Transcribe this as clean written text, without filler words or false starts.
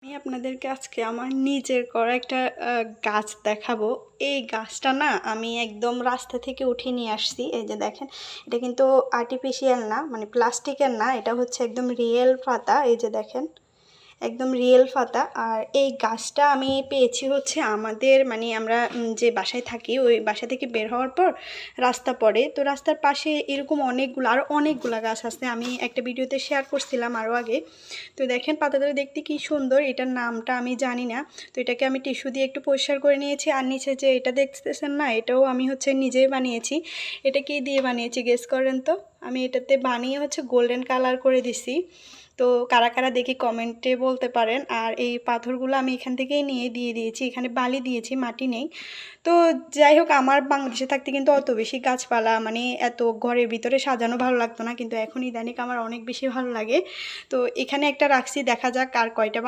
আমি আপনাদেরকে আজকে আমার নিজের করা একটা গাছ দেখাবো। এই গাছটা না আমি একদম রাস্তা থেকে উঠিয়ে নিয়ে আসছি। এই যে দেখেন, এটা কিন্তু আর্টিফিশিয়াল না, মানে প্লাস্টিকের না, এটা হচ্ছে একদম রিয়েল পাতা। এই যে দেখেন, একদম রিয়েল পাতা। আর এই গাছটা আমি পেয়েছি হচ্ছে আমাদের, মানে আমরা যে বাসায় থাকি ওই বাসা থেকে বের হওয়ার পর রাস্তা পড়ে, তো রাস্তার পাশে এরকম অনেকগুলো আরও অনেকগুলো গাছ আছে। আমি একটা ভিডিওতে শেয়ার করছিলাম আরও আগে। তো দেখেন পাতাটা দেখতে কি সুন্দর, এটার নামটা আমি জানি না। তো এটাকে আমি টিস্যু দিয়ে একটু পরিষ্কার করে নিয়েছি। আর নিচে যে এটা দেখতেছেন না, এটাও আমি হচ্ছে নিজেই বানিয়েছি। এটা কি দিয়ে বানিয়েছি গেস করেন তো? আমি এটাতে বানিয়ে হচ্ছে গোল্ডেন কালার করে দিছি। তো কারা কারা দেখি কমেন্টে বলতে পারেন। আর এই পাথরগুলো আমি এখান থেকেই নিয়ে দিয়ে দিয়েছি, এখানে বালি দিয়েছি, মাটি নেই। তো যাই হোক, আমার বাংলাদেশে থাকতে কিন্তু অত বেশি গাছপালা, মানে এত ঘরের ভিতরে সাজানো ভালো লাগতো না, কিন্তু এখন ইদানিক আমার অনেক বেশি ভালো লাগে। তো এখানে একটা রাখছি, দেখা যাক আর কয়টা